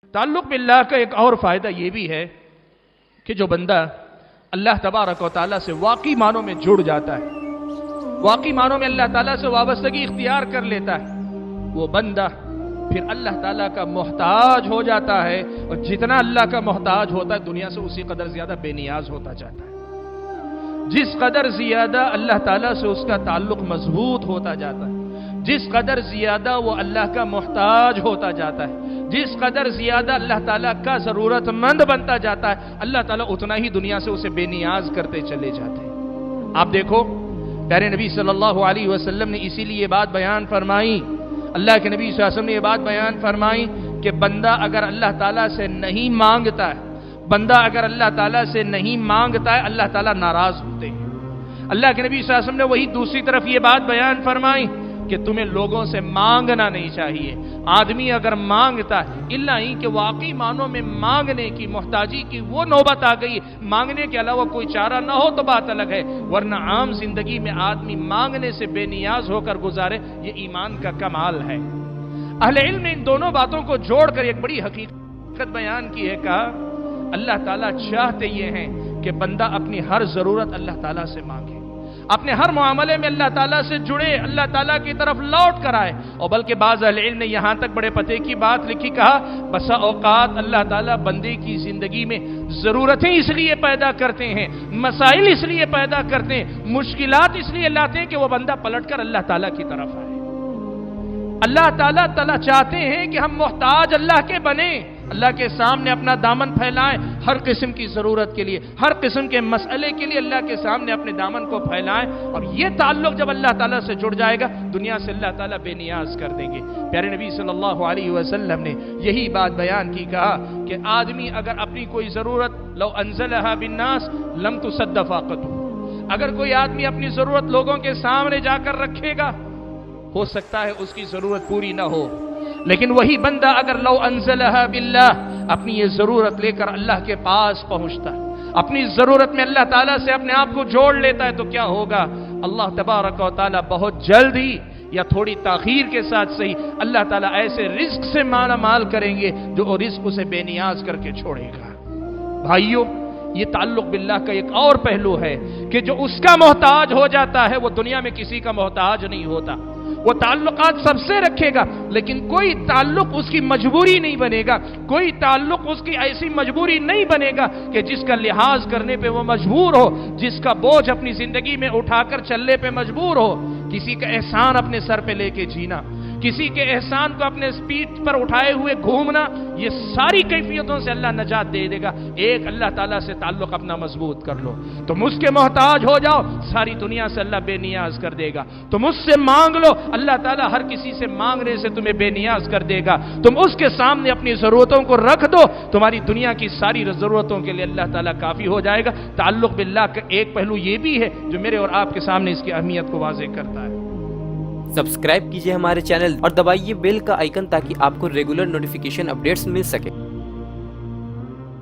تعلق باللہ کا ایک اور فائدہ یہ بھی ہے کہ جو بندہ اللہ تبارک و تعالیٰ سے واقعی معنوں میں جڑ جاتا ہے، واقعی معنوں میں اللہ تعالیٰ سے وابستگی اختیار کر لیتا ہے، وہ بندہ پھر اللہ تعالیٰ کا محتاج ہو جاتا ہے، اور جتنا اللہ کا محتاج ہوتا ہے دنیا سے اسی قدر زیادہ بے نیاز ہوتا جاتا ہے۔ جس قدر زیادہ اللہ تعالیٰ سے اس کا تعلق مضبوط ہوتا جاتا ہے، جس قدر زیادہ وہ اللہ کا محتاج ہوتا جاتا ہے، جس قدر زیادہ اللہ تعالیٰ کا ضرورت مند بنتا جاتا ہے، اللہ تعالیٰ اتنا ہی دنیا سے اسے بے نیاز کرتے چلے جاتے ہیں۔ آپ دیکھو پیارے نبی صلی اللہ علیہ وسلم نے اسی لیے یہ بات بیان فرمائی، اللہ کے نبی صلی اللہ علیہ وسلم نے یہ بات بیان فرمائی کہ بندہ اگر اللہ تعالیٰ سے نہیں مانگتا ہے، بندہ اگر اللہ تعالیٰ سے نہیں مانگتا ہے، اللہ تعالیٰ ناراض ہوتے ہیں۔ اللہ کے نبی صلی اللہ علیہ وسلم نے وہی دوسری طرف یہ بات بیان فرمائی کہ تمہیں لوگوں سے مانگنا نہیں چاہیے۔ آدمی اگر مانگتا ہے، الا ہی کہ واقعی معنوں میں مانگنے کی، محتاجی کی وہ نوبت آ گئی، مانگنے کے علاوہ کوئی چارہ نہ ہو تو بات الگ ہے، ورنہ عام زندگی میں آدمی مانگنے سے بے نیاز ہو کر گزارے، یہ ایمان کا کمال ہے۔ اہل علم نے ان دونوں باتوں کو جوڑ کر ایک بڑی حقیقت بیان کی ہے، کہا اللہ تعالیٰ چاہتے یہ ہیں کہ بندہ اپنی ہر ضرورت اللہ تعالیٰ سے مانگے، اپنے ہر معاملے میں اللہ تعالیٰ سے جڑے، اللہ تعالیٰ کی طرف لوٹ کر آئے۔ اور بلکہ بعض اہل علم نے یہاں تک بڑے پتے کی بات لکھی، کہا بسا اوقات اللہ تعالیٰ بندے کی زندگی میں ضرورتیں اس لیے پیدا کرتے ہیں، مسائل اس لیے پیدا کرتے ہیں، مشکلات اس لیے لاتے ہیں کہ وہ بندہ پلٹ کر اللہ تعالیٰ کی طرف آئے۔ اللہ تعالیٰ چاہتے ہیں کہ ہم محتاج اللہ کے بنیں، اللہ کے سامنے اپنا دامن پھیلائیں، ہر قسم کی ضرورت کے لیے، ہر قسم کے مسئلے کے لیے اللہ کے سامنے اپنے دامن کو پھیلائیں، اور یہ تعلق جب اللہ تعالیٰ سے جڑ جائے گا دنیا سے اللہ تعالیٰ بے نیاز کر دیں گے۔ پیارے نبی صلی اللہ علیہ وسلم نے یہی بات بیان کی، کہا کہ آدمی اگر اپنی کوئی ضرورت لو انزلها بالناس لم تسد فاقته، اگر کوئی آدمی اپنی ضرورت لوگوں کے سامنے جا کر رکھے گا، ہو سکتا ہے اس کی ضرورت پوری نہ ہو، لیکن وہی بندہ اگر لو انزلها باللہ اپنی یہ ضرورت لے کر اللہ کے پاس پہنچتا ہے، اپنی ضرورت میں اللہ تعالیٰ سے اپنے آپ کو جوڑ لیتا ہے، تو کیا ہوگا؟ اللہ تبارک و تعالیٰ بہت جلد ہی یا تھوڑی تاخیر کے ساتھ صحیح اللہ تعالیٰ ایسے رزق سے مالا مال کریں گے جو وہ رزق اسے بے نیاز کر کے چھوڑے گا۔ بھائیو، یہ تعلق باللہ کا ایک اور پہلو ہے کہ جو اس کا محتاج ہو جاتا ہے وہ دنیا میں کسی کا محتاج نہیں ہوتا، وہ تعلقات سب سے رکھے گا، لیکن کوئی تعلق اس کی مجبوری نہیں بنے گا، کوئی تعلق اس کی ایسی مجبوری نہیں بنے گا کہ جس کا لحاظ کرنے پہ وہ مجبور ہو، جس کا بوجھ اپنی زندگی میں اٹھا کر چلنے پہ مجبور ہو۔ کسی کا احسان اپنے سر پہ لے کے جینا، کسی کے احسان کو اپنے پیٹھ پر اٹھائے ہوئے گھومنا، یہ ساری کیفیتوں سے اللہ نجات دے دے گا۔ ایک اللہ تعالیٰ سے تعلق اپنا مضبوط کر لو، تم اس کے محتاج ہو جاؤ، ساری دنیا سے اللہ بے نیاز کر دے گا۔ تم اس سے مانگ لو، اللہ تعالیٰ ہر کسی سے مانگنے سے تمہیں بے نیاز کر دے گا۔ تم اس کے سامنے اپنی ضرورتوں کو رکھ دو، تمہاری دنیا کی ساری ضرورتوں کے لیے اللہ تعالیٰ کافی ہو جائے گا۔ تعلق باللہ کا ایک پہلو یہ بھی ہے جو میرے اور آپ کے سامنے اس کی اہمیت کو واضح کرتا ہے۔ سبسکرائب کیجئے ہمارے چینل اور دبائیے بیل کا آئیکن تاکہ آپ کو ریگولر نوٹیفیکیشن اپڈیٹس مل سکے۔